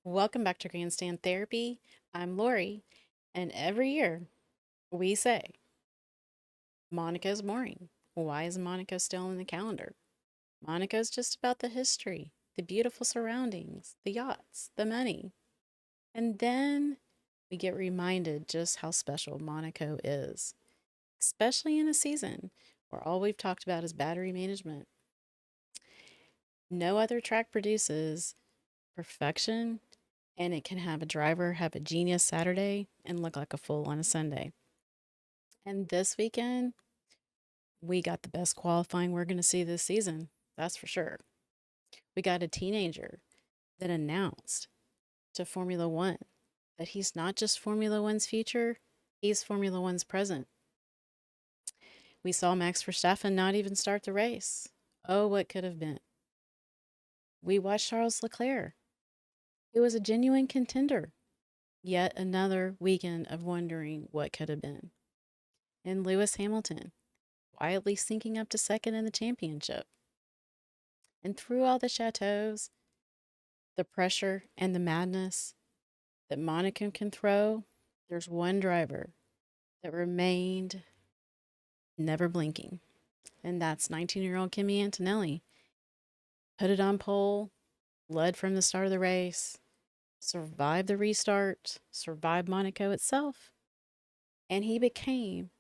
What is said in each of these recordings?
Welcome back to Grandstand Therapy. I'm Lori, and every year we say Monaco's boring. Why is Monaco still in the calendar? Monaco's just about the history, the beautiful surroundings, the yachts, the money. And then we get reminded just how special Monaco is, especially in a season where all we've talked about is battery management. No other track produces perfection, and it can have a driver have a genius Saturday and look like a fool on a Sunday. And this weekend, we got the best qualifying we're going to see this season. That's for sure. We got a teenager that announced to Formula One that he's not just Formula One's future, he's Formula One's present. We saw Max Verstappen not even start the race. Oh, what could have been. We watched Charles Leclerc, who was a genuine contender. Yet another weekend of wondering what could have been. And Lewis Hamilton, quietly sinking up to second in the championship. And through all the chateaus, the pressure and the madness that Monaco can throw, there's one driver that remained never blinking, and that's 19-year-old Kimi Antonelli. Put it on pole, led from the start of the race, survived the restart, survived Monaco itself, and he became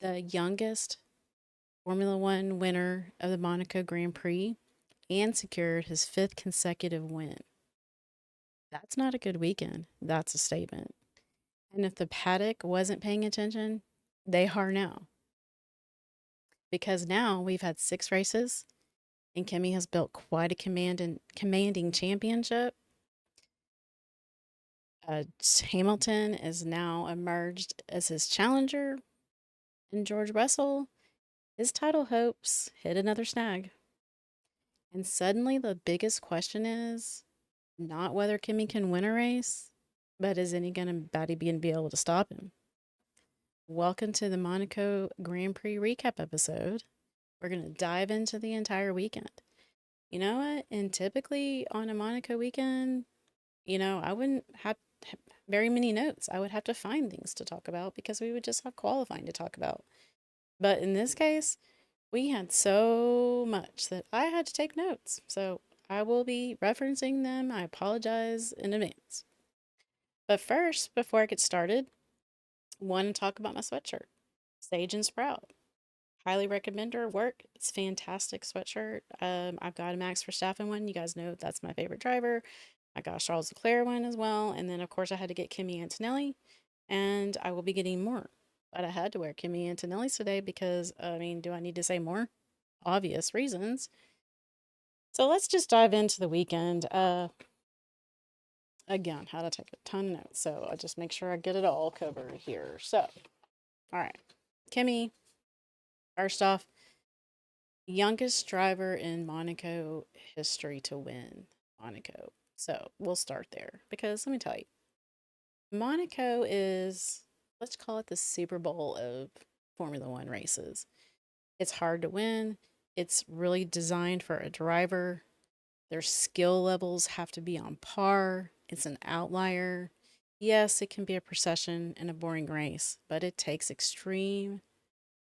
the youngest Formula One winner of the Monaco Grand Prix and secured his fifth consecutive win. That's not a good weekend. That's a statement. And if the paddock wasn't paying attention, they are now. Because now we've had 6 races, and Kimi has built quite a commanding championship. Hamilton is now emerged as his challenger, and George Russell, his title hopes hit another snag. And suddenly the biggest question is not whether Kimi can win a race, but is anybody going to be able to stop him? Welcome to the Monaco Grand Prix recap episode. We're going to dive into the entire weekend. You know what? And typically on a Monaco weekend, I wouldn't have very many notes. I would have to find things to talk about because we would just have qualifying to talk about. But in this case, we had so much that I had to take notes. So I will be referencing them. I apologize in advance. But first, before I get started, I want to talk about my sweatshirt, Sage and Sprout. Highly recommend her work. It's a fantastic sweatshirt. I've got a Max Verstappen one. You guys know that's my favorite driver. I got a Charles Leclerc one as well. And then, of course, I had to get Kimi Antonelli, and I will be getting more. But I had to wear Kimi Antonelli's today because, do I need to say more? Obvious reasons. So let's just dive into the weekend. Again, how to take a ton of notes. So I'll just make sure I get it all covered here. So, all right. Kimi, first off, youngest driver in Monaco history to win Monaco. So we'll start there because let me tell you, Monaco is, let's call it the Super Bowl of Formula One races. It's hard to win. It's really designed for a driver. Their skill levels have to be on par. It's an outlier. Yes, it can be a procession and a boring race, but it takes extreme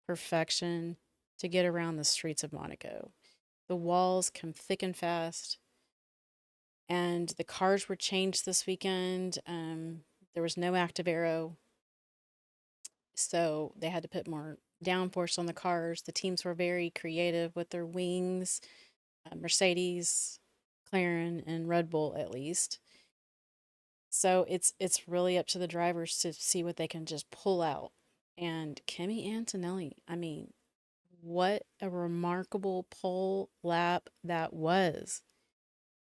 perfection to get around the streets of Monaco. The walls come thick and fast, and the cars were changed this weekend. There was no active aero, so they had to put more downforce on the cars. The teams were very creative with their wings, Mercedes, McLaren, and Red Bull at least. So it's really up to the drivers to see what they can just pull out. And Kimi Antonelli, what a remarkable pole lap that was.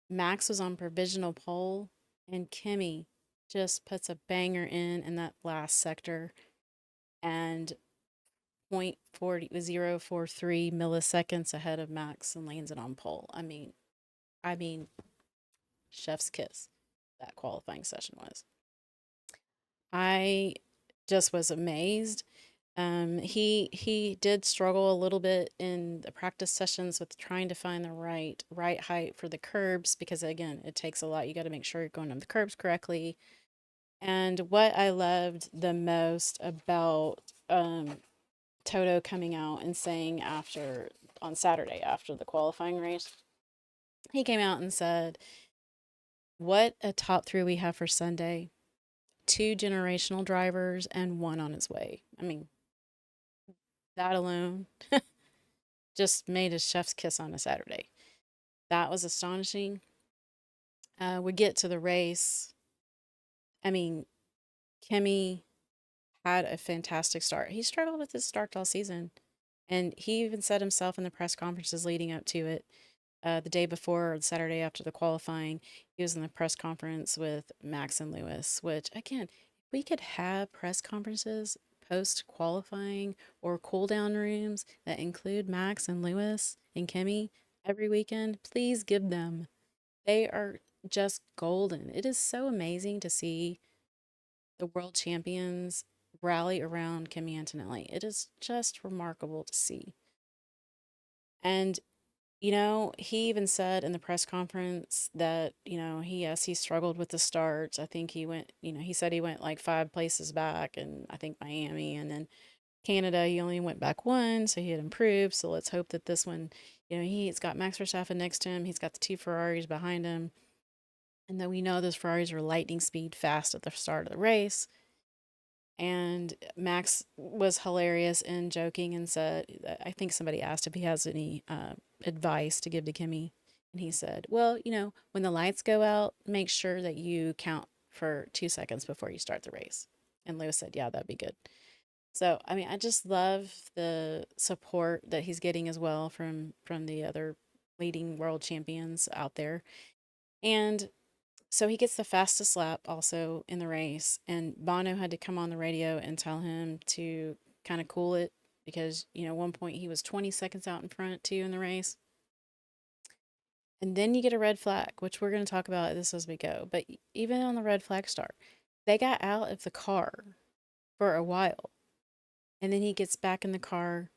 Max was on provisional pole, and Kimi just puts a banger in that last sector, and 0.043 milliseconds ahead of Max and lands it on pole. I mean, chef's kiss. That qualifying session was. I just was amazed. He did struggle a little bit in the practice sessions with trying to find the right height for the curbs because again, it takes a lot. You got to make sure you're going up the curbs correctly. And what I loved the most about Toto coming out and saying after on Saturday after the qualifying race, he came out and said, "What a top three we have for Sunday. Two generational drivers and one on his way." I mean, that alone just made a chef's kiss on a Saturday. That was astonishing. We get to the race. I mean, Kimi had a fantastic start. He struggled with his start all season. And he even said himself in the press conferences leading up to it, the day before or the Saturday after the qualifying, he was in the press conference with Max and Lewis, which, again, if we could have press conferences post qualifying or cool down rooms that include Max and Lewis and Kimmy every weekend, please give them. They are just golden. It is so amazing to see the world champions rally around Kimi Antonelli. It is just remarkable to see. And he even said in the press conference that, yes, he struggled with the starts. I think he went, he said he went like five places back, and I think Miami, and then Canada, he only went back one, so he had improved. So let's hope that this one, he's got Max Verstappen next to him. He's got the two Ferraris behind him. And then we know those Ferraris are lightning speed fast at the start of the race. And Max was hilarious and joking and said, I think somebody asked if he has any advice to give to Kimmy. And he said, well, when the lights go out, make sure that you count for 2 seconds before you start the race. And Lewis said, yeah, that'd be good. So, I mean, I just love the support that he's getting as well from the other leading world champions out there. And so he gets the fastest lap also in the race, and Bono had to come on the radio and tell him to kind of cool it because, at one point he was 20 seconds out in front too in the race. And then you get a red flag, which we're going to talk about this as we go. But even on the red flag start, they got out of the car for a while. And then he gets back in the car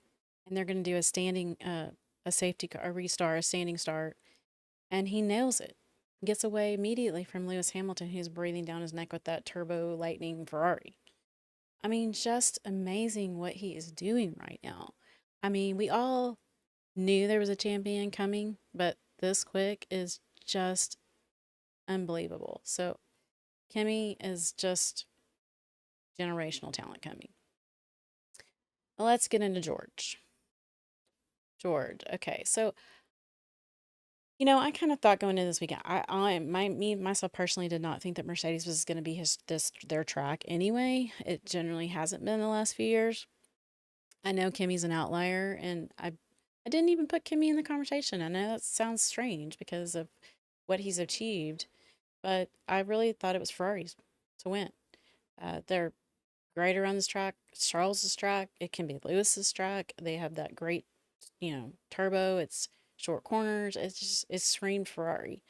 and they're going to do a standing, a safety car, a restart, a standing start. And he nails it. Gets away immediately from Lewis Hamilton, who's breathing down his neck with that turbo lightning Ferrari. I mean, just amazing what he is doing right now. I mean, we all knew there was a champion coming, but this quick is just unbelievable. So, Kimmy is just generational talent coming. Well, let's get into George. George. Okay, so I kind of thought going into this weekend, me myself personally did not think that Mercedes was going to be their track anyway. It generally hasn't been the last few years. I know Kimmy's an outlier, and I didn't even put Kimmy in the conversation. I know that sounds strange because of what he's achieved, but I really thought it was Ferrari's to win. They're great around this track. It's Charles's track. It can be Lewis's track. They have that great, turbo. It's short corners. It's screamed Ferrari.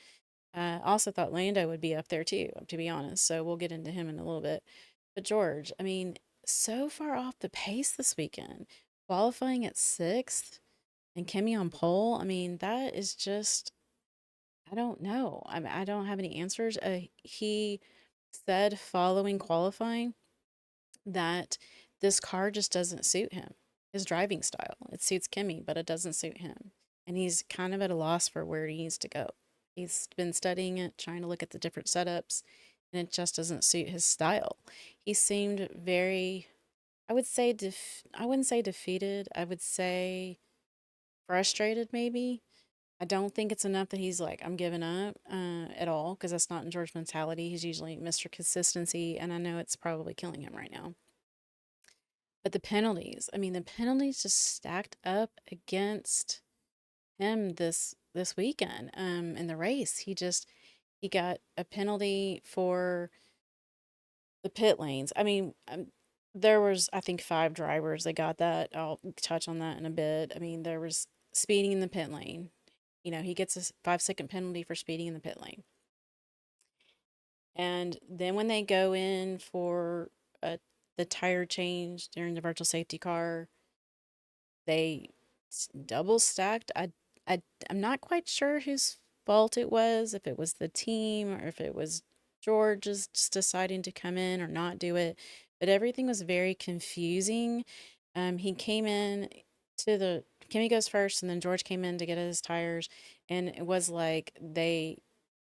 I also thought Lando would be up there too, to be honest. So we'll get into him in a little bit. But George, I mean, so far off the pace this weekend, qualifying at sixth and Kimi on pole. I mean, that is just, I don't know. I don't have any answers. He said following qualifying that this car just doesn't suit him, his driving style. It suits Kimmy, but it doesn't suit him. And he's kind of at a loss for where he needs to go. He's been studying it, trying to look at the different setups, and it just doesn't suit his style. He seemed very, I would say, I wouldn't say defeated. I would say frustrated, maybe. I don't think it's enough that he's like, I'm giving up at all, because that's not in George's mentality. He's usually Mr. Consistency, and I know it's probably killing him right now. But the penalties, I mean, the penalties just stacked up against him this weekend in the race. He got a penalty for the pit lanes. I mean, there was I think five drivers that got that. I'll touch on that in a bit. I mean, there was speeding in the pit lane. He gets a 5-second penalty for speeding in the pit lane. And then when they go in for a the tire change during the virtual safety car. They double stacked. I'm not quite sure whose fault it was, if it was the team or if it was George's just deciding to come in or not do it. But everything was very confusing. He came in to the Kimmy goes first, and then George came in to get his tires, and it was like they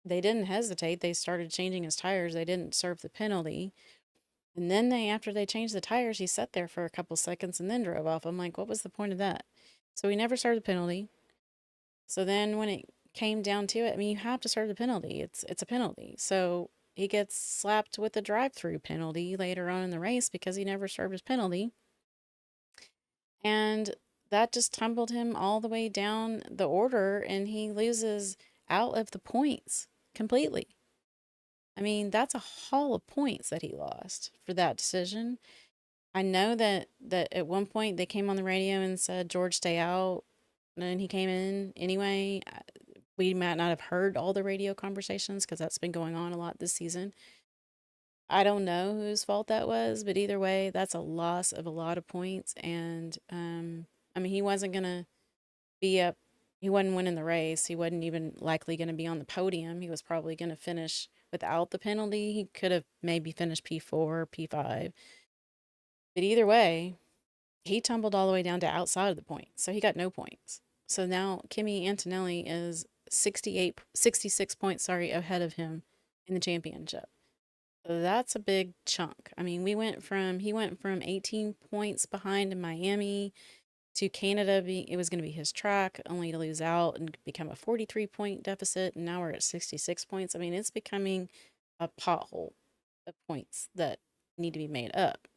didn't hesitate. They started changing his tires. They didn't serve the penalty. And then after they changed the tires, he sat there for a couple seconds and then drove off. I'm like, what was the point of that? So he never served the penalty. So then when it came down to it, I mean, you have to serve the penalty. It's a penalty. So he gets slapped with a drive-through penalty later on in the race because he never served his penalty. And that just tumbled him all the way down the order, and he loses out of the points completely. I mean, that's a haul of points that he lost for that decision. I know that at one point they came on the radio and said, George, stay out. And he came in anyway. We might not have heard all the radio conversations because that's been going on a lot this season. I don't know whose fault that was, but either way, that's a loss of a lot of points. And I mean, he wasn't gonna be up. He wasn't winning the race. He wasn't even likely going to be on the podium. He was probably going to finish without the penalty. He could have maybe finished P4, P5. But either way, he tumbled all the way down to outside of the point. So he got no points. So now Kimi Antonelli is 66 points, ahead of him in the championship. That's a big chunk. I mean, he went from 18 points behind in Miami to Canada. It was going to be his track, only to lose out and become a 43-point deficit. And now we're at 66 points. I mean, it's becoming a pothole of points that need to be made up.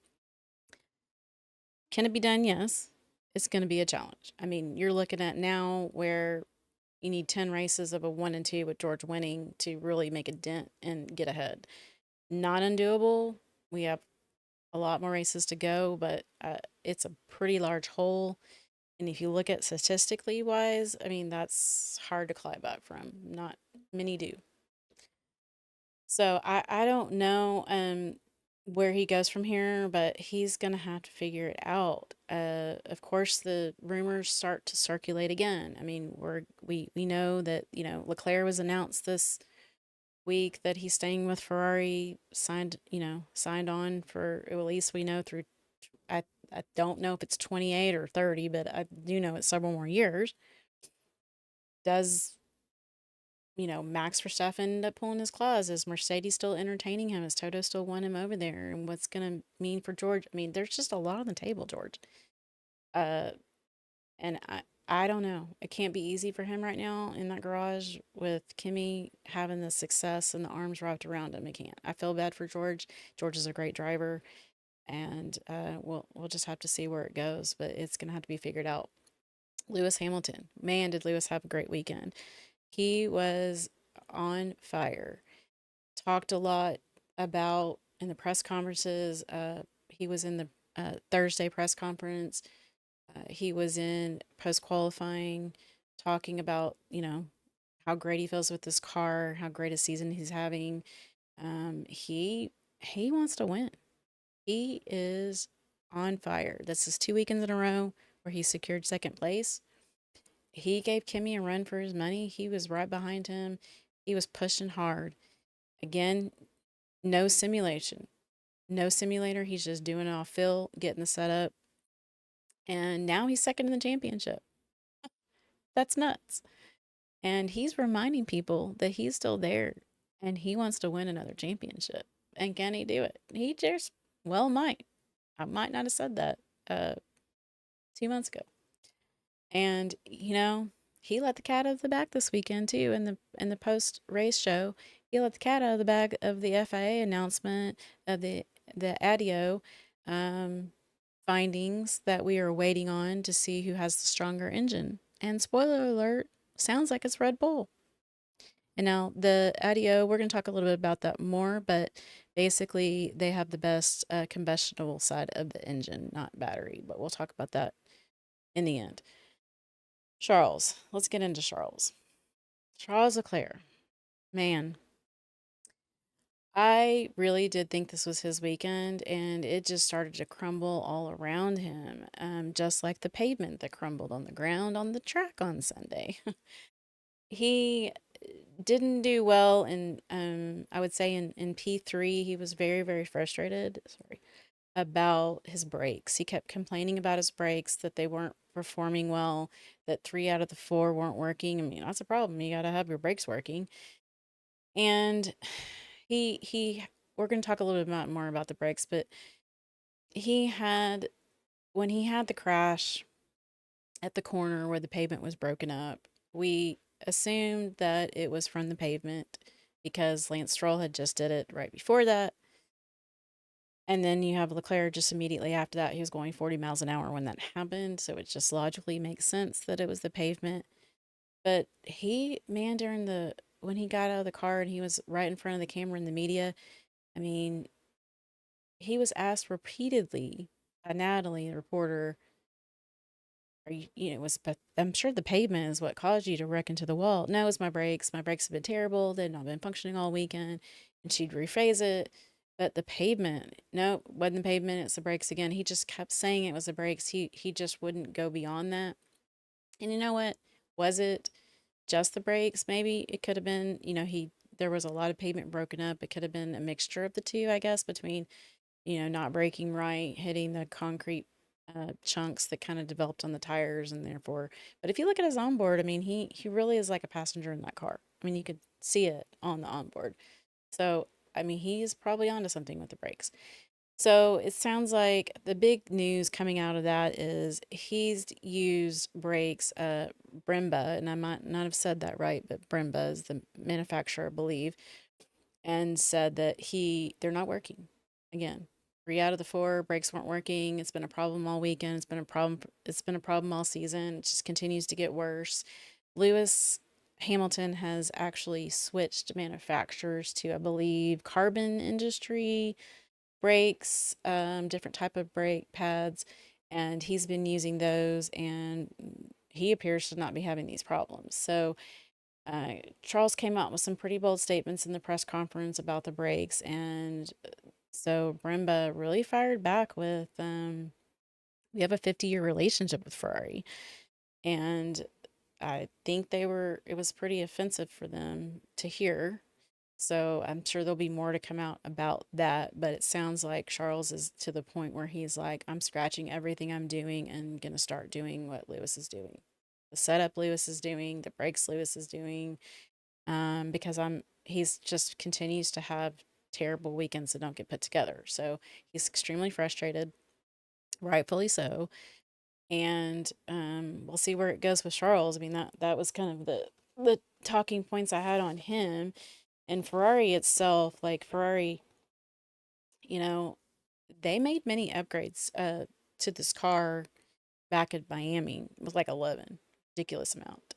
Can it be done? Yes. It's going to be a challenge. I mean, you're looking at now where you need 10 races of a 1 and 2 with George winning to really make a dent and get ahead. Not undoable. We have a lot more races to go, but it's a pretty large hole. And if you look at statistically wise, I mean, that's hard to climb back from. Not many do. So I don't know where he goes from here, but he's gonna have to figure it out. Of course, the rumors start to circulate again. I mean, we know that Leclerc was announced this week that he's staying with Ferrari, signed on for at least we know through. I don't know if it's 28 or 30, but I do know it's several more years. Does Max Verstappen end up pulling his claws? Is Mercedes still entertaining him? Is Toto still want him over there? And what's going to mean for George? I mean, there's just a lot on the table, George. Uh, and I don't know. It can't be easy for him right now in that garage with Kimmy having the success and the arms wrapped around him. It can't. I feel bad for George. George is a great driver, and we'll just have to see where it goes. But it's gonna have to be figured out. Lewis Hamilton, man, did Lewis have a great weekend? He was on fire. Talked a lot about in the press conferences. He was in the Thursday press conference. He was in post qualifying, talking about how great he feels with this car, how great a season he's having. He wants to win. He is on fire. This is 2 weekends in a row where he secured second place. He gave Kimmy a run for his money. He was right behind him. He was pushing hard. Again, no simulation. No simulator. He's just doing it off feel, getting the setup. And now he's second in the championship. That's nuts. And he's reminding people that he's still there and he wants to win another championship. And can he do it? He just, well, might. I might not have said that 2 months ago. And he let the cat out of the bag this weekend too. In the post race show, he let the cat out of the bag of the FIA announcement of the ADIO findings that we are waiting on to see who has the stronger engine. And spoiler alert, sounds like it's Red Bull. And now the ADIO, we're going to talk a little bit about that more, but basically they have the best combustible side of the engine, not battery. But we'll talk about that in the end. Charles, let's get into Charles. Charles Leclerc, man, I really did think this was his weekend, and it just started to crumble all around him, just like the pavement that crumbled on the ground on the track on Sunday. He didn't do well in, I would say in P3, he was very, very frustrated, sorry, about his brakes. He kept complaining about his brakes, that they weren't performing well, that three out of the four weren't working. I mean, that's a problem. You got to have your brakes working. And he we're going to talk a little bit more about the brakes, but he had when he had the crash at the corner where the pavement was broken up, we assumed that it was from the pavement because Lance Stroll had just did it right before that. And then you have Leclerc just immediately after that. He was going 40 miles an hour when that happened. So it just logically makes sense that it was the pavement. But man, when he got out of the car and he was right in front of the camera in the media, I mean, he was asked repeatedly by Natalie, the reporter, are but I'm sure the pavement is what caused you to wreck into the wall. No, it's my brakes. My brakes have been terrible. They've not been functioning all weekend. And she'd rephrase it. But the pavement, no, wasn't the pavement, it's the brakes again. He just kept saying it was the brakes. He just wouldn't go beyond that. And you know what? Was it just the brakes? Maybe it could have been, there was a lot of pavement broken up. It could have been a mixture of the two, I guess, between not braking right, hitting the concrete chunks that kind of developed on the tires, and therefore. But if you look at his onboard, I mean, he really is like a passenger in that car. I mean, you could see it on the onboard. So, I mean, he's probably onto something with the brakes. So it sounds like the big news coming out of that is he's used brakes, Brembo, and I might not have said that right, but Brembo is the manufacturer, I believe, and said that they're not working. Again, three out of the four brakes weren't working. It's been a problem all weekend. It's been a problem. It's been a problem all season. It just continues to get worse. Lewis Hamilton has actually switched manufacturers to, I believe, Carbon Industry brakes, different type of brake pads, and he's been using those, and he appears to not be having these problems. So Charles came out with some pretty bold statements in the press conference about the brakes, and so Bremba really fired back with, we have a 50-year relationship with Ferrari, and I think it was pretty offensive for them to hear. So I'm sure there'll be more to come out about that, but it sounds like Charles is to the point where he's like, I'm scratching everything I'm doing and gonna start doing what Lewis is doing. The setup Lewis is doing, the brakes Lewis is doing, because he's just continues to have terrible weekends that don't get put together. So he's extremely frustrated, rightfully so. And we'll see where it goes with Charles. I mean, that was kind of the talking points I had on him. And Ferrari itself, like Ferrari, you know, they made many upgrades to this car back in Miami. It was like 11, ridiculous amount.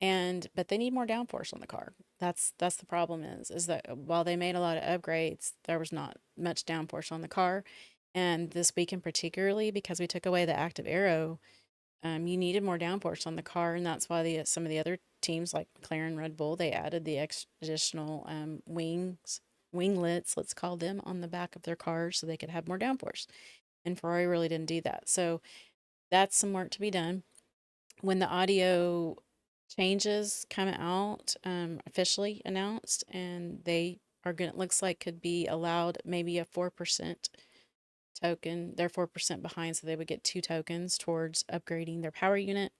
And but they need more downforce on the car. That's the problem is that while they made a lot of upgrades, there was not much downforce on the car. And this weekend particularly, because we took away the active aero, you needed more downforce on the car, and that's why some of the other teams like McLaren, Red Bull, they added the additional winglets, let's call them, on the back of their cars so they could have more downforce. And Ferrari really didn't do that. So that's some work to be done. When the audio changes come out, officially announced, and they are going to, looks like could be allowed maybe a 4% token. They're 4% behind, so they would get two tokens towards upgrading their power unit.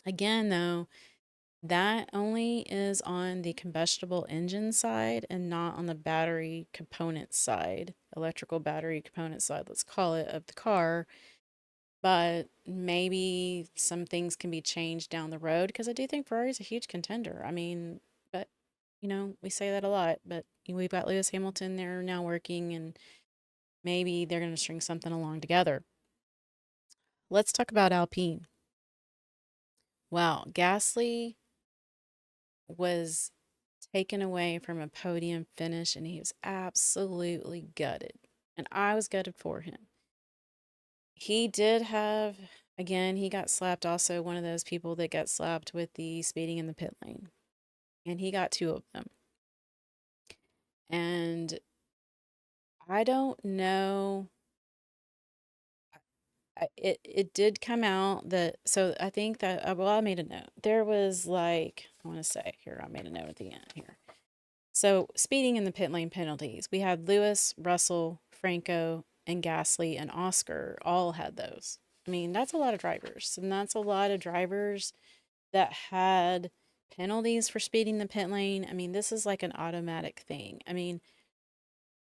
Again, though, that only is on the combustible engine side and not on the battery component side, electrical battery component side, let's call it, of the car. But maybe some things can be changed down the road because I do think Ferrari's a huge contender. I mean, but we say that a lot, but we've got Lewis Hamilton there now working, and maybe they're going to string something along together. Let's talk about Alpine. Wow, Gasly was taken away from a podium finish and he was absolutely gutted. And I was gutted for him. He did have, again, he got slapped, also one of those people that got slapped with the speeding in the pit lane. And he got two of them. And I don't know. It did come out that, so I think that, well, I made a note. There was like, I want to say here, I made a note at the end here. So speeding in the pit lane penalties, we had Lewis, Russell, Franco, and Gasly and Oscar all had those. I mean, that's a lot of drivers, and that's a lot of drivers that had penalties for speeding the pit lane. I mean, this is like an automatic thing. I mean,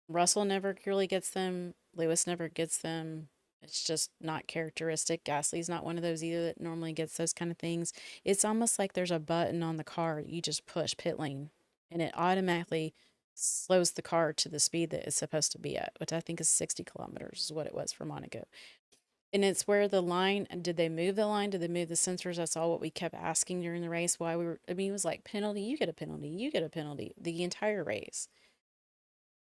Russell never really gets them. Lewis never gets them. It's just not characteristic. Gasly's not one of those either that normally gets those kind of things. It's almost like there's a button on the car you just push pit lane and it automatically slows the car to the speed that it's supposed to be at, which I think is 60 kilometers is what it was for Monaco. And it's where the line, did they move the line? Did they move the sensors? That's all what we kept asking during the race. Why we were, I mean, it was like penalty, you get a penalty, you get a penalty the entire race.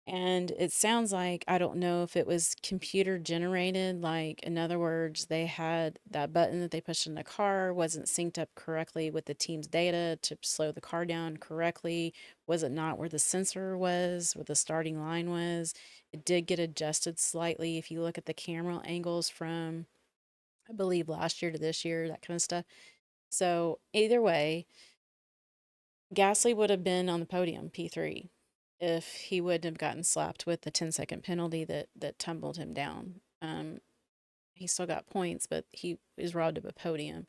And it sounds like, I don't know if it was computer generated, like in other words, they had that button that they pushed in the car wasn't synced up correctly with the team's data to slow the car down correctly. Was it not where the sensor was, where the starting line was? It did get adjusted slightly if you look at the camera angles from, I believe, last year to this year, that kind of stuff. So either way, Gasly would have been on the podium, P3, if he wouldn't have gotten slapped with the 10-second penalty that tumbled him down. He still got points, but he was robbed of a podium,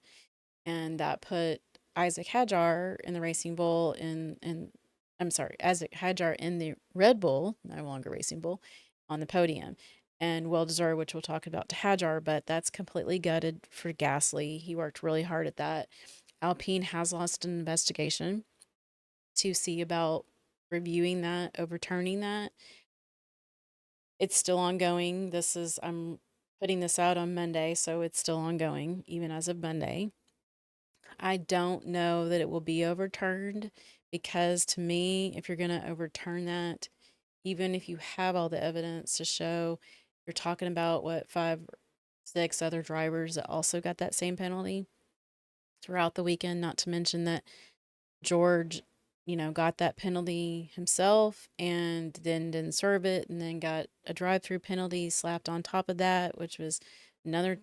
and that put Isaac Hadjar in the Racing Bull in I'm sorry, Isaac Hadjar in the Red Bull, no longer Racing Bull, on the podium. And well deserved, which we'll talk about to Hadjar, but that's completely gutted for Gasly. He worked really hard at that. Alpine has lost an investigation to see about reviewing that, overturning that. It's still ongoing. I'm putting this out on Monday, so it's still ongoing, even as of Monday. I don't know that it will be overturned because to me, if you're going to overturn that, even if you have all the evidence to show, you're talking about what, five, six other drivers that also got that same penalty throughout the weekend, not to mention that George, got that penalty himself and then didn't serve it and then got a drive through penalty slapped on top of that, which was another,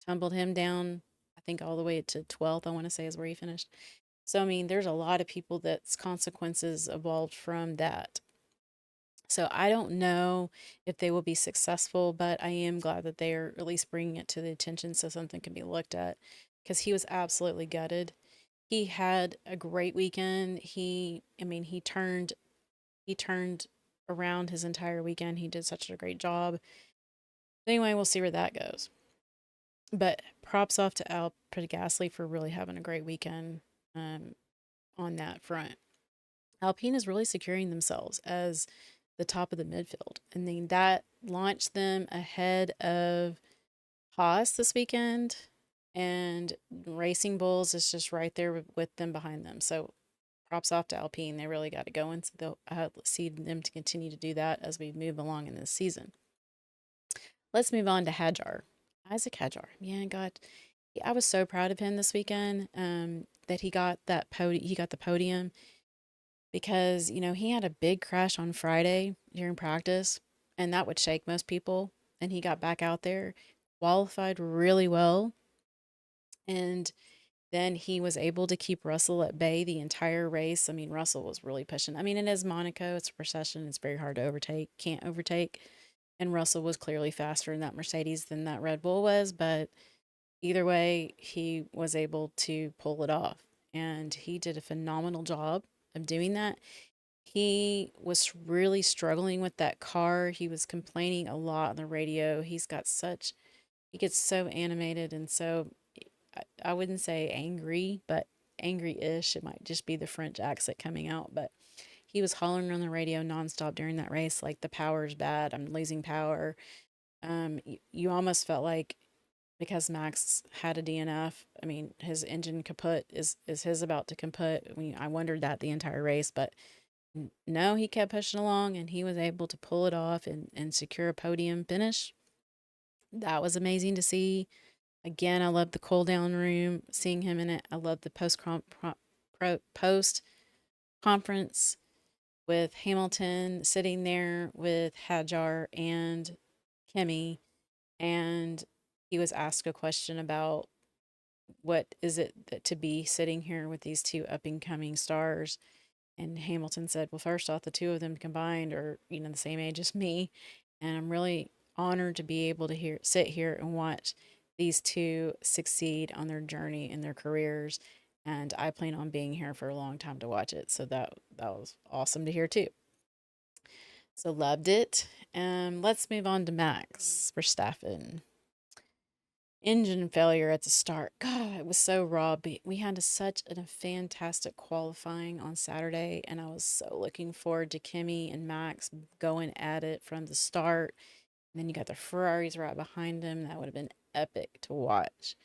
tumbled him down, I think all the way to 12th, I want to say is where he finished. So, I mean, there's a lot of people that's consequences evolved from that. So I don't know if they will be successful, but I am glad that they are at least bringing it to the attention so something can be looked at because he was absolutely gutted. He had a great weekend. I mean, he turned around his entire weekend. He did such a great job. Anyway, we'll see where that goes. But props off to Al Gasly for really having a great weekend um, on that front. Alpine is really securing themselves as the top of the midfield. And then that launched them ahead of Haas this weekend. And Racing Bulls is just right there with them behind them. So props off to Alpine. They really got it going. So they'll see them to continue to do that as we move along in this season. Let's move on to Hadjar. Isaac Hadjar. Yeah, I was so proud of him this weekend that he got he got the podium because, he had a big crash on Friday during practice and that would shake most people. And he got back out there, qualified really well. And then he was able to keep Russell at bay the entire race. I mean, Russell was really pushing. I mean, it is Monaco, it's a procession, it's very hard to overtake, can't overtake. And Russell was clearly faster in that Mercedes than that Red Bull was, but either way, he was able to pull it off. And he did a phenomenal job of doing that. He was really struggling with that car. He was complaining a lot on the radio. He gets so animated and so, I wouldn't say angry, but angry-ish. It might just be the French accent coming out, but he was hollering on the radio nonstop during that race, like the power's bad. I'm losing power. You almost felt like because Max had a DNF, I mean, his engine kaput is his about to kaput. I mean, I wondered that the entire race, but no, he kept pushing along and he was able to pull it off and secure a podium finish. That was amazing to see. Again, I love the cool down room, seeing him in it. I love the post conference with Hamilton sitting there with Hajar and Kimmy, and he was asked a question about what is it to be sitting here with these two up and coming stars. And Hamilton said, well, first off, the two of them combined are, the same age as me. And I'm really honored to be able to sit here and watch these two succeed on their journey in their careers. And I plan on being here for a long time to watch it. So that was awesome to hear too. So loved it. Let's move on to Max Verstappen. Engine failure at the start. God, it was so raw. But we had such a fantastic qualifying on Saturday, and I was so looking forward to Kimi and Max going at it from the start. And then you got the Ferraris right behind him. That would have been epic to watch.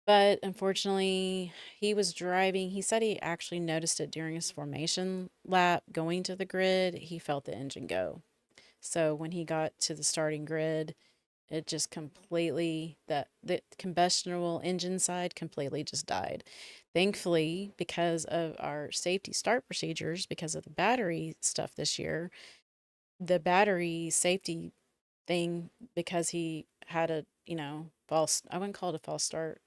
But unfortunately, he was driving. He said he actually noticed it during his formation lap going to the grid. He felt the engine go. So when he got to the starting grid, it just completely the combustionable engine side completely just died. Thankfully, because of our safety start procedures, because of the battery stuff this year, the battery safety thing, because he had a, false, I wouldn't call it a false start.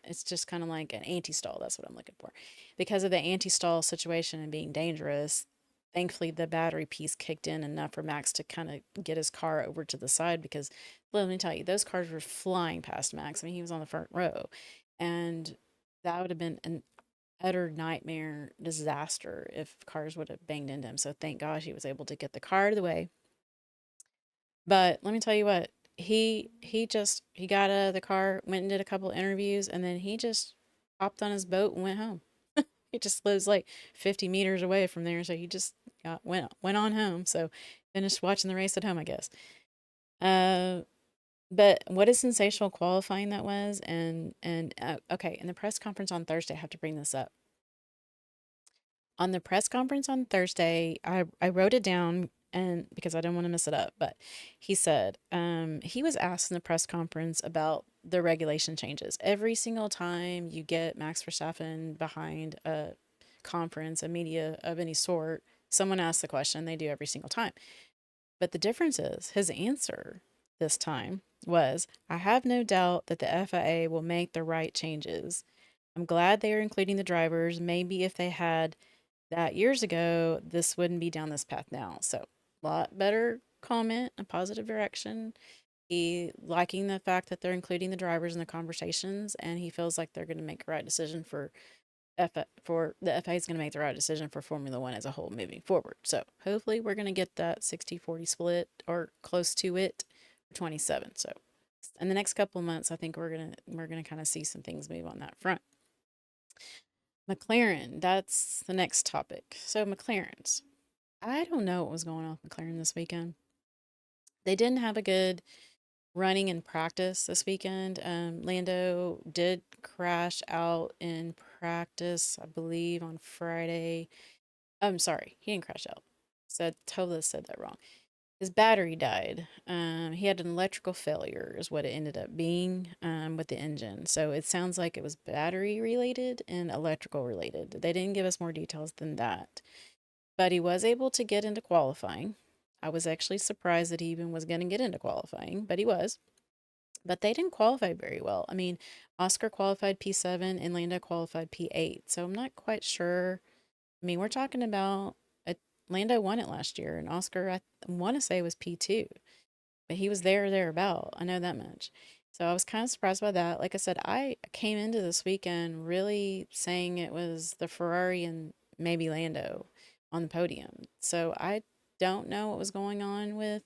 It's just kind of like an anti-stall. That's what I'm looking for. Because of the anti-stall situation and being dangerous, thankfully the battery piece kicked in enough for Max to kind of get his car over to the side, because let me tell you, those cars were flying past Max. I mean, he was on the front row, and that would have been an utter nightmare disaster if cars would have banged into him. So thank gosh he was able to get the car out of the way. But let me tell you what, he got out of the car, went and did a couple interviews, and then he just hopped on his boat and went home. He just lives like 50 meters away from there, so he just went on home. So finished watching the race at home, I guess. Uh, but what a sensational qualifying that was, and okay, in the press conference on Thursday, I have to bring this up. On the press conference on Thursday, I wrote it down, and because I didn't want to mess it up, but he said he was asked in the press conference about the regulation changes. Every single time you get Max Verstappen behind a conference, a media of any sort, someone asks the question. They do every single time. But the difference is his answer this time was, I have no doubt that the FIA will make the right changes. I'm glad they are including the drivers. Maybe if they had that years ago, this wouldn't be down this path now. So, a lot better comment, a positive direction. He liking the fact that they're including the drivers in the conversations, and he feels like they're going to make the right decision for the FIA is going to make the right decision for Formula One as a whole moving forward. So hopefully we're going to get that 60-40 split or close to it for 27. So in the next couple of months, I think we're gonna kind of see some things move on that front. McLaren, that's the next topic. So McLaren's, I don't know what was going on with McLaren this weekend. They didn't have a good running in practice this weekend. Lando did crash out in practice, I believe, on Friday. I'm sorry, he didn't crash out. Totally said that wrong. His battery died. He had an electrical failure, is what it ended up being with the engine. So it sounds like it was battery related and electrical related. They didn't give us more details than that. But he was able to get into qualifying. I was actually surprised that he even was going to get into qualifying, but he was. But they didn't qualify very well. I mean, Oscar qualified P7 and Lando qualified P8. So I'm not quite sure. I mean, we're talking about Lando won it last year, and Oscar, I want to say, was P2, but he was there or thereabout. I know that much. So I was kind of surprised by that. Like I said, I came into this weekend really saying it was the Ferrari and maybe Lando on the podium. So I don't know what was going on with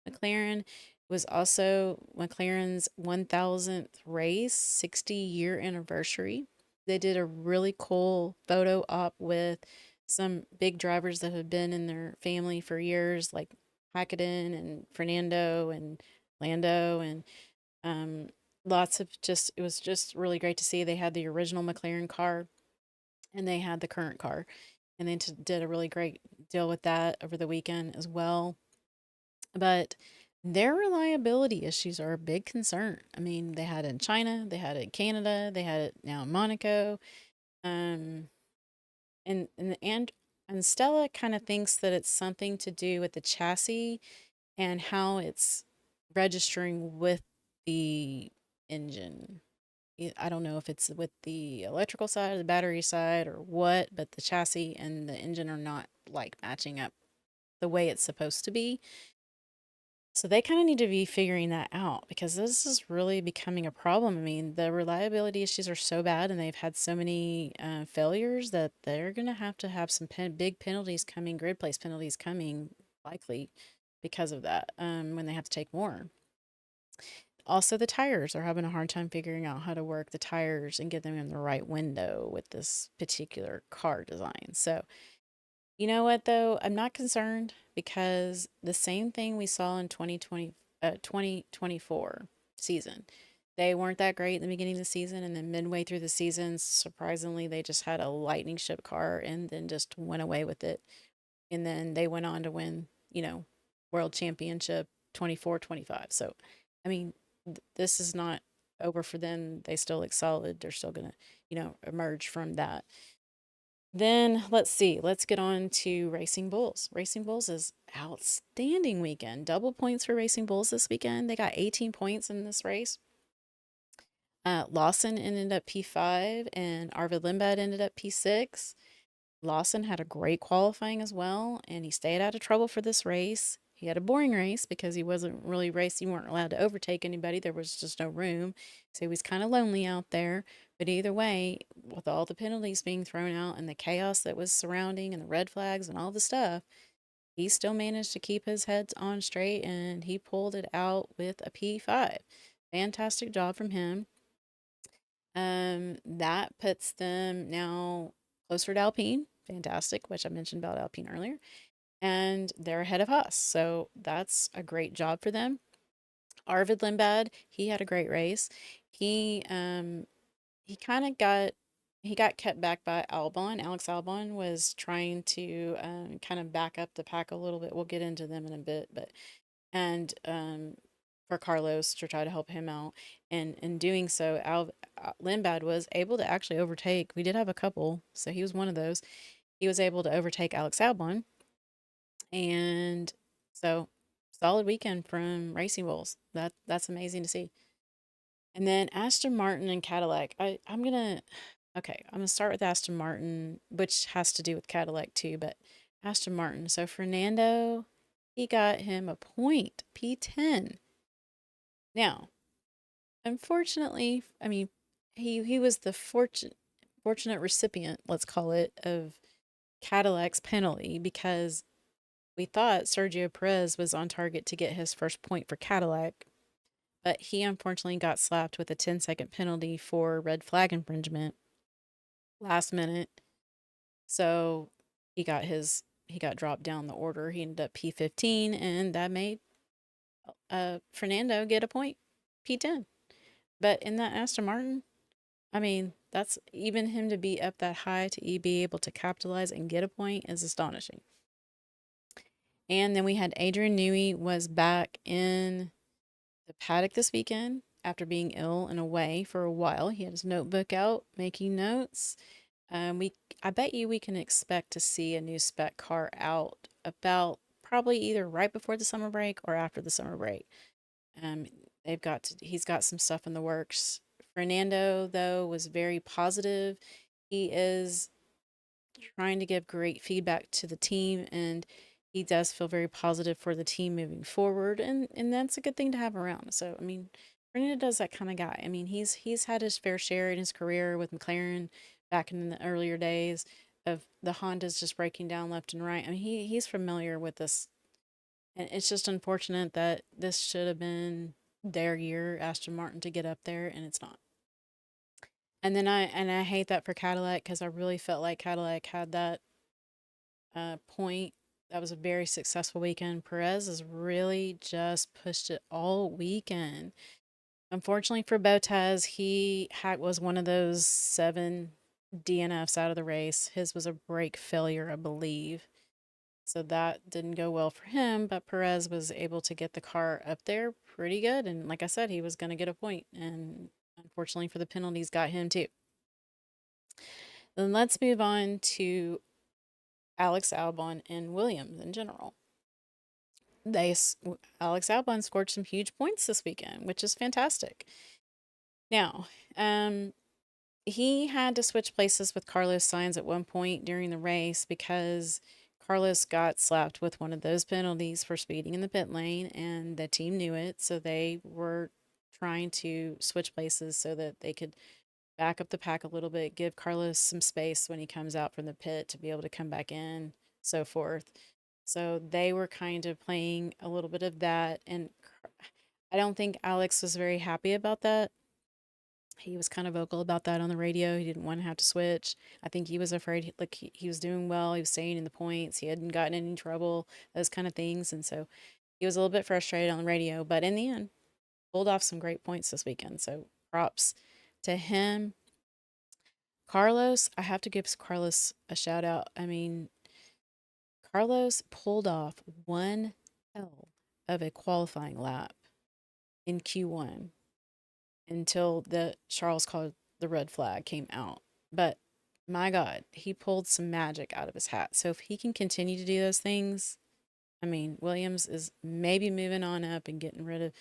McLaren. It was also McLaren's 1000th race, 60-year anniversary. They did a really cool photo op with some big drivers that have been in their family for years, like Hakkinen and Fernando and Lando, and um, lots of just, it was just really great to see. They had the original McLaren car and they had the current car, and they did a really great deal with that over the weekend as well. But their reliability issues are a big concern. I mean, they had it in China, they had it in Canada, they had it now in Monaco. Um, and And Stella kind of thinks that it's something to do with the chassis and how it's registering with the engine. I don't know if it's with the electrical side or the battery side or what, but the chassis and the engine are not like matching up the way it's supposed to be. So they kind of need to be figuring that out because this is really becoming a problem. I mean, the reliability issues are so bad and they've had so many failures that they're going to have some big penalties coming, grid place penalties coming, likely because of that when they have to take more. Also, the tires are having a hard time figuring out how to work the tires and get them in the right window with this particular car design. So, you know what though? I'm not concerned because the same thing we saw in 2024 season. They weren't that great in the beginning of the season, and then midway through the season, surprisingly, they just had a lightning ship car and then just went away with it. And then they went on to win, world championship 24, 25. So, I mean, this is not over for them. They still look solid. They're still going to, emerge from that. Then let's see. Let's get on to Racing Bulls. Racing Bulls is outstanding weekend. Double points for Racing Bulls this weekend. They got 18 points in this race. Lawson ended up P5 and Arvid Lindblad ended up P6. Lawson had a great qualifying as well, and he stayed out of trouble for this race. He had a boring race because he wasn't really racing. You weren't allowed to overtake anybody. There was just no room. So he was kind of lonely out there. But either way, with all the penalties being thrown out and the chaos that was surrounding and the red flags and all the stuff, he still managed to keep his head on straight and he pulled it out with a P5. Fantastic job from him. That puts them now closer to Alpine. Fantastic, which I mentioned about Alpine earlier. And they're ahead of Haas. So that's a great job for them. Arvid Lindblad, he had a great race. He kind of got kept back by Albon. Alex Albon was trying to kind of back up the pack a little bit. We'll get into them in a bit, but and for Carlos to try to help him out. And in doing so, Lindblad was able to actually overtake. We did have a couple, so he was one of those. He was able to overtake Alex Albon, and so solid weekend from Racing Bulls. That's amazing to see. And then Aston Martin and Cadillac. I'm gonna start with Aston Martin, which has to do with Cadillac too, but Aston Martin. So Fernando, he got him a point, P10. Now, unfortunately, I mean, he was the fortunate recipient, let's call it, of Cadillac's penalty because we thought Sergio Perez was on target to get his first point for Cadillac, but he unfortunately got slapped with a 10-second penalty for red flag infringement last minute. So he got dropped down the order. He ended up P15, and that made Fernando get a point, P10. But in that Aston Martin, I mean, that's even him to be up that high to be able to capitalize and get a point is astonishing. And then we had Adrian Newey was back in the paddock this weekend after being ill and away for a while. He had his notebook out making notes. I bet you we can expect to see a new spec car out about probably either right before the summer break or after the summer break. Um, he's got some stuff in the works. Fernando, though, was very positive. He is trying to give great feedback to the team, and he does feel very positive for the team moving forward, and that's a good thing to have around. So, I mean, Fernando does that kind of guy. I mean, he's had his fair share in his career with McLaren back in the earlier days of the Hondas just breaking down left and right. I mean, he's familiar with this, and it's just unfortunate that this should have been their year, Aston Martin, to get up there, and it's not. And I hate that for Cadillac because I really felt like Cadillac had that point. That was a very successful weekend. Perez has really just pushed it all weekend. Unfortunately for Bottas, was one of those 7 DNFs out of the race. His was a brake failure, I believe. So that didn't go well for him, but Perez was able to get the car up there pretty good. And like I said, he was going to get a point. And unfortunately for the penalties, got him too. Then let's move on to Alex Albon and Williams in general. They Alex Albon scored some huge points this weekend, which is fantastic. Now, he had to switch places with Carlos Sainz at one point during the race because Carlos got slapped with one of those penalties for speeding in the pit lane, and the team knew it, so they were trying to switch places so that they could back up the pack a little bit, give Carlos some space when he comes out from the pit to be able to come back in, so forth. So they were kind of playing a little bit of that, and I don't think Alex was very happy about that. He was kind of vocal about that on the radio. He didn't want to have to switch. I think he was afraid, like he was doing well. He was staying in the points. He hadn't gotten any trouble, those kind of things. And so he was a little bit frustrated on the radio, but in the end, pulled off some great points this weekend. So props to him. Carlos, I have to give Carlos a shout out. I mean, Carlos pulled off one hell of a qualifying lap in Q1 until the Charles called the red flag came out. But my God, he pulled some magic out of his hat. So if he can continue to do those things, I mean, Williams is maybe moving on up and getting rid of,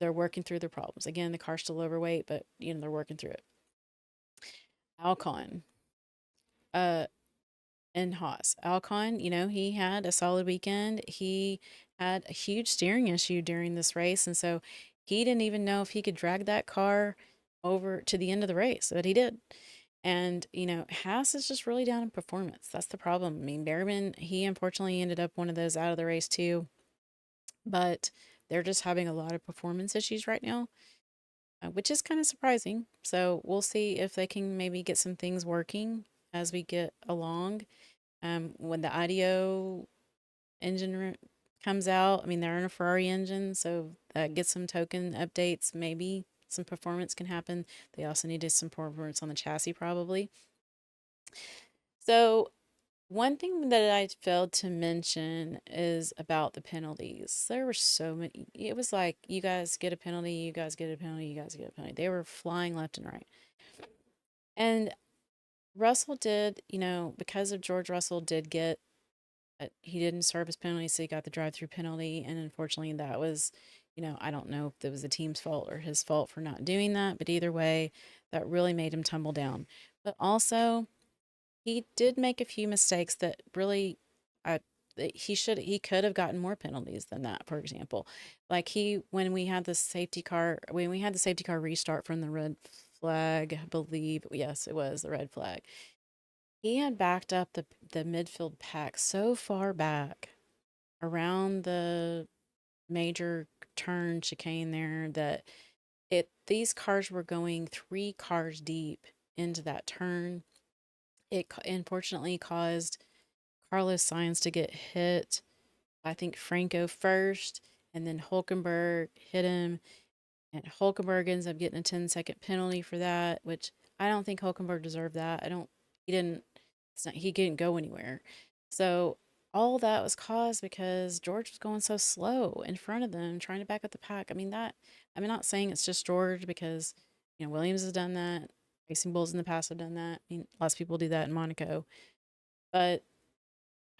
they're working through their problems. Again, the car's still overweight, but they're working through it. Alcon, uh, and Haas. Alcon, he had a solid weekend. He had a huge steering issue during this race, and so he didn't even know if he could drag that car over to the end of the race, but he did. And, Haas is just really down in performance. That's the problem. I mean, Behrman, he unfortunately ended up one of those out of the race too, but they're just having a lot of performance issues right now, which is kind of surprising. So we'll see if they can maybe get some things working as we get along. When the audio engine comes out, I mean, they're in a Ferrari engine, so that gets some token updates. Maybe some performance can happen. They also needed some performance on the chassis, probably. So, one thing that I failed to mention is about the penalties. There were so many. It was like, you guys get a penalty, you guys get a penalty, you guys get a penalty. They were flying left and right. And Russell did, because of George Russell did get, he didn't serve his penalty, so he got the drive-through penalty. And unfortunately, that was, I don't know if it was the team's fault or his fault for not doing that, but either way, that really made him tumble down. But also, he did make a few mistakes that really, I he could have gotten more penalties than that. For example, like when we had the safety car restart from the red flag, I believe, yes, it was the red flag. He had backed up the midfield pack so far back around the major turn chicane there that these cars were going 3 cars deep into that turn. It unfortunately caused Carlos Sainz to get hit. I think Franco first, and then Hulkenberg hit him, and Hulkenberg ends up getting a 10-second penalty for that, which I don't think Hulkenberg deserved that. He didn't, he didn't go anywhere. So all that was caused because George was going so slow in front of them, trying to back up the pack. I'm not saying it's just George because, Williams has done that. Racing Bulls in the past have done that. I mean, lots of people do that in Monaco, but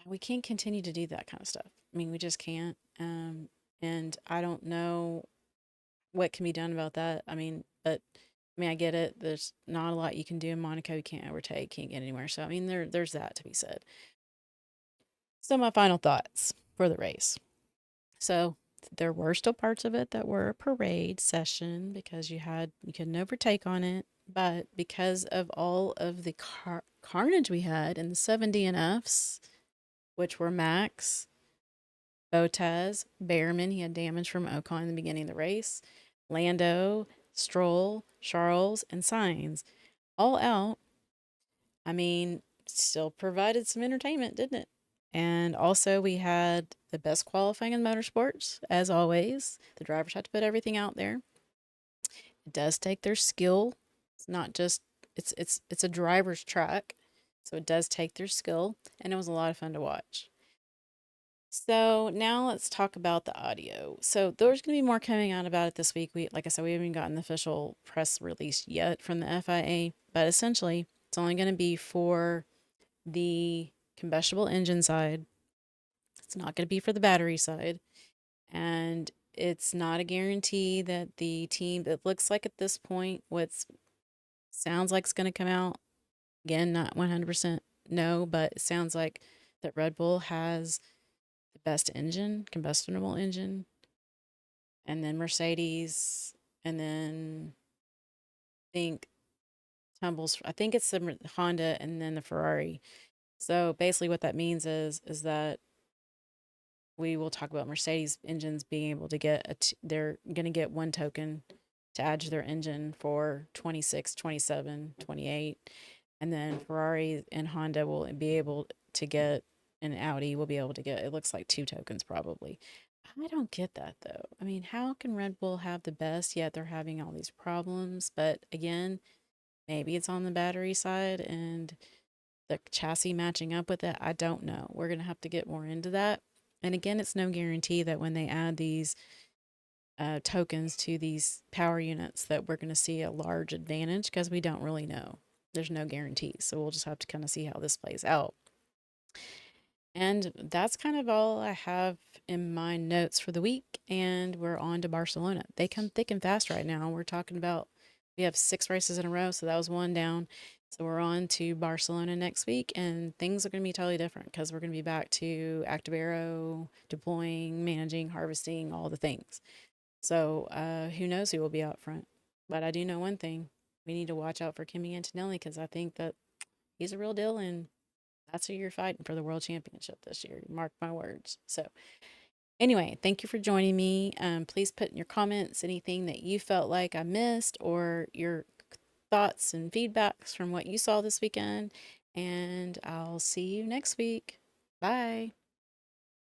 we can't continue to do that kind of stuff. I mean, we just can't. And I don't know what can be done about that. I get it. There's not a lot you can do in Monaco. You can't overtake, can't get anywhere. So, I mean, there's that to be said. So, my final thoughts for the race. So, there were still parts of it that were a parade session because you couldn't overtake on it. But because of all of the carnage we had in the 70 DNFs, which were Max, Bottas, Behrman, he had damage from Ocon in the beginning of the race, Lando, Stroll, Charles, and Sainz, all out. I mean, still provided some entertainment, didn't it? And also, we had the best qualifying in motorsports, as always. The drivers had to put everything out there. It does take their skill. It's not just it's a driver's track, so it does take their skill, and it was a lot of fun to watch. So now let's talk about the audio. So there's going to be more coming out about it this week. Like I said, we haven't gotten the official press release yet from the FIA, but essentially it's only going to be for the combustible engine side. It's not going to be for the battery side. And it's not a guarantee that the team, it looks like at this point, what sounds like it's going to come out, again, not 100% no, but it sounds like that Red Bull has the best engine, combustible engine, and then Mercedes, and then I think I think it's the Honda and then the Ferrari. So basically what that means is that we will talk about Mercedes engines being able to get they're going to get one token to add to their engine for 26, 27, 28. And then Ferrari and Honda will be able to get, and Audi will be able to get, it looks like two tokens probably. I don't get that though. I mean, how can Red Bull have the best yet they're having all these problems? But again, maybe it's on the battery side and the chassis matching up with it. I don't know. We're going to have to get more into that. And again, it's no guarantee that when they add these tokens to these power units that we're going to see a large advantage because we don't really know. There's no guarantees. So we'll just have to kind of see how this plays out. And that's kind of all I have in my notes for the week. And we're on to Barcelona. They come thick and fast right now. We're talking about, we have 6 races in a row. So that was one down. So we're on to Barcelona next week. And things are going to be totally different because we're going to be back to active aero, deploying, managing, harvesting, all the things. So who knows who will be out front. But I do know one thing. We need to watch out for Kimi Antonelli because I think that he's a real deal and that's who you're fighting for the world championship this year. Mark my words. So, anyway, thank you for joining me. Please put in your comments anything that you felt like I missed or your thoughts and feedbacks from what you saw this weekend. And I'll see you next week. Bye.